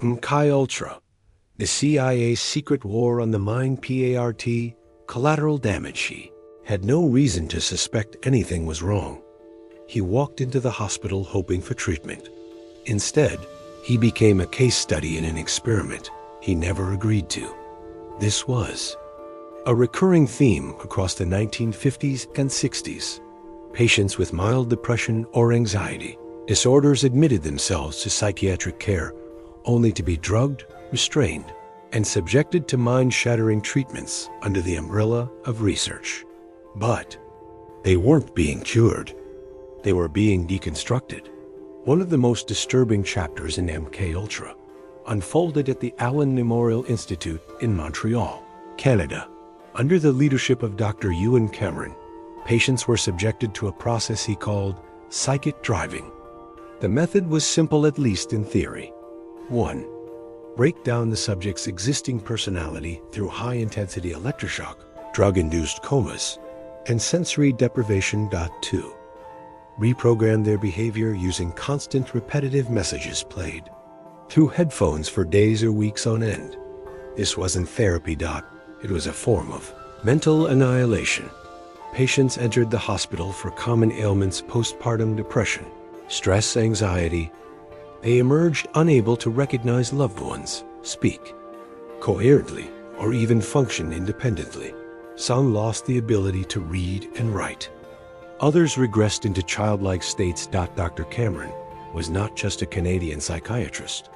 MKUltra, the CIA's secret war on the mind. PART, collateral damage. He had no reason to suspect anything was wrong. He walked into the hospital hoping for treatment. Instead, he became a case study in an experiment he never agreed to. This was a recurring theme across the 1950s and 60s. Patients with mild depression or anxiety disorders admitted themselves to psychiatric care only to be drugged, restrained, and subjected to mind-shattering treatments under the umbrella of research. But they weren't being cured. They were being deconstructed. One of the most disturbing chapters in MKUltra unfolded at the Allan Memorial Institute in Montreal, Canada. Under the leadership of Dr. Ewen Cameron, patients were subjected to a process he called psychic driving. The method was simple, at least in theory. 1. Break down the subject's existing personality through high-intensity electroshock, drug-induced comas, and sensory deprivation. 2. Reprogram their behavior using constant repetitive messages played through headphones for days or weeks on end. This wasn't therapy. It was a form of mental annihilation. Patients entered the hospital for common ailments: postpartum depression, stress, anxiety. They emerged unable to recognize loved ones, speak coherently, or even function independently. Some lost the ability to read and write. Others regressed into childlike states. Dr. Cameron was not just a Canadian psychiatrist.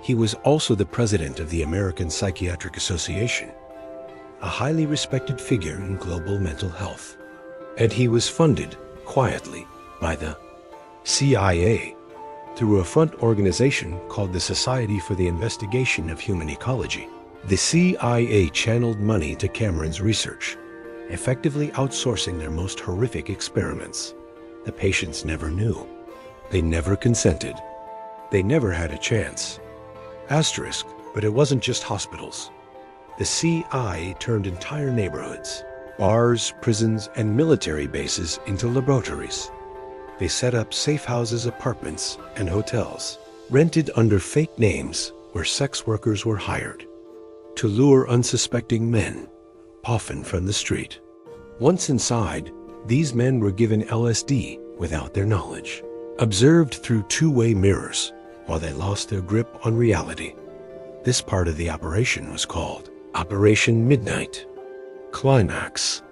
He was also the president of the American Psychiatric Association, a highly respected figure in global mental health. And he was funded, quietly, by the CIA through a front organization called the Society for the Investigation of Human Ecology. The CIA channeled money to Cameron's research, effectively outsourcing their most horrific experiments. The patients never knew. They never consented. They never had a chance. Asterisk, but it wasn't just hospitals. The CIA turned entire neighborhoods, bars, prisons, and military bases into laboratories. They set up safe houses, apartments, and hotels, rented under fake names, where sex workers were hired to lure unsuspecting men, often from the street. Once inside, these men were given LSD without their knowledge, observed through two-way mirrors while they lost their grip on reality. This part of the operation was called Operation Midnight Climax.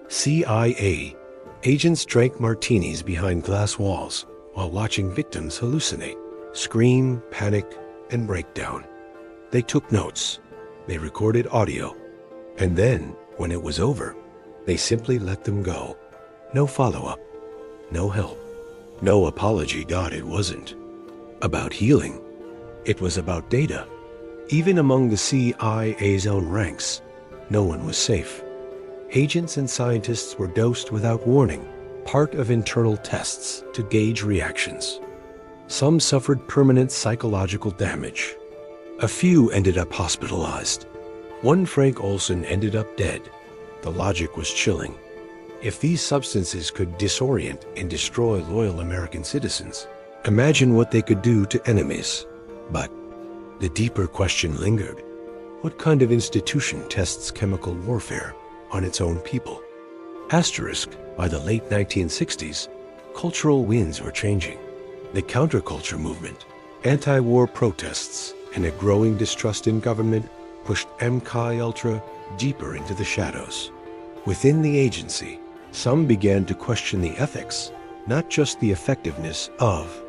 CIA agents drank martinis behind glass walls while watching victims hallucinate, scream, panic, and break down. They took notes. They recorded audio. And then, when it was over, they simply let them go. No follow-up, no help, no apology. It wasn't about healing. It was about data. Even among the CIA's own ranks, no one was safe. Agents and scientists were dosed without warning, part of internal tests to gauge reactions. Some suffered permanent psychological damage. A few ended up hospitalized. One, Frank Olson, ended up dead. The logic was chilling. If these substances could disorient and destroy loyal American citizens, imagine what they could do to enemies. But the deeper question lingered. What kind of institution tests chemical warfare on its own people? Asterisk, by the late 1960s, cultural winds were changing. The counterculture movement, anti-war protests, and a growing distrust in government pushed MKUltra deeper into the shadows. Within the agency, some began to question the ethics, not just the effectiveness of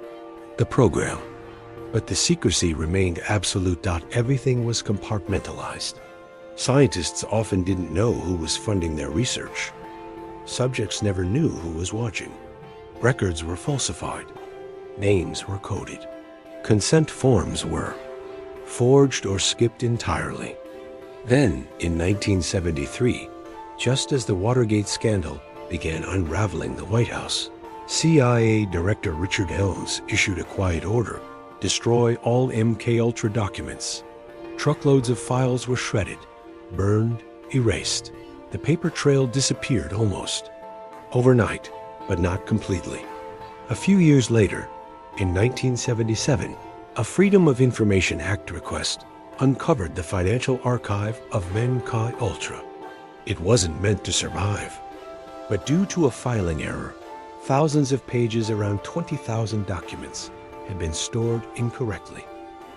the program. But the secrecy remained absolute. Everything was compartmentalized. Scientists often didn't know who was funding their research. Subjects never knew who was watching. Records were falsified. Names were coded. Consent forms were forged or skipped entirely. Then, in 1973, just as the Watergate scandal began unraveling the White House, CIA Director Richard Helms issued a quiet order: destroy all MKUltra documents. Truckloads of files were shredded, burned, erased. The paper trail disappeared almost overnight, but not completely. A few years later, in 1977, A Freedom of Information Act request uncovered the financial archive of MK Ultra. It wasn't meant to survive, but due to a filing error, thousands of pages, around 20,000 documents, had been stored incorrectly.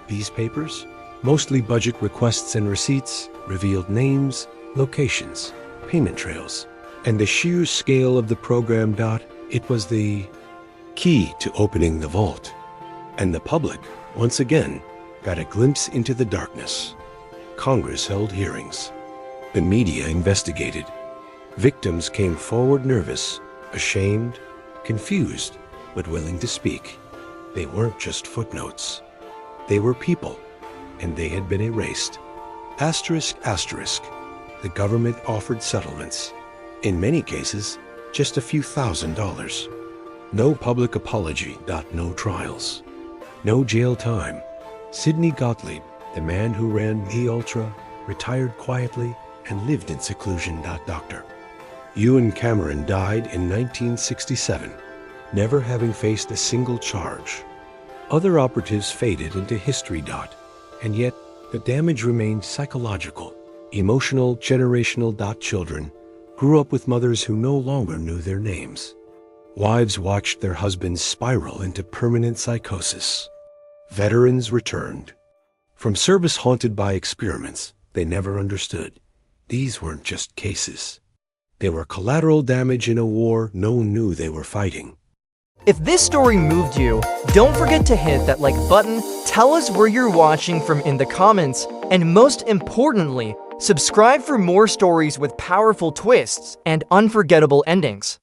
These papers, mostly budget requests and receipts, revealed names, locations, payment trails, and the sheer scale of the program. It was the key to opening the vault, and the public, once again, got a glimpse into the darkness. Congress held hearings. The media investigated. Victims came forward nervous, ashamed, confused, but willing to speak. They weren't just footnotes. They were people, and they had been erased. Asterisk, asterisk. The government offered settlements. In many cases, just a few $1,000s. No public apology. No trials. No jail time. Sidney Gottlieb, the man who ran the Ultra, retired quietly and lived in seclusion. Dr. Ewen Cameron died in 1967, never having faced a single charge. Other operatives faded into history. And yet, the damage remained psychological, emotional, generational. Children grew up with mothers who no longer knew their names. Wives watched their husbands spiral into permanent psychosis. Veterans returned. From service haunted by experiments they never understood. These weren't just cases. They were collateral damage in a war no one knew they were fighting. If this story moved you, don't forget to hit that like button, tell us where you're watching from in the comments, and most importantly, subscribe for more stories with powerful twists and unforgettable endings.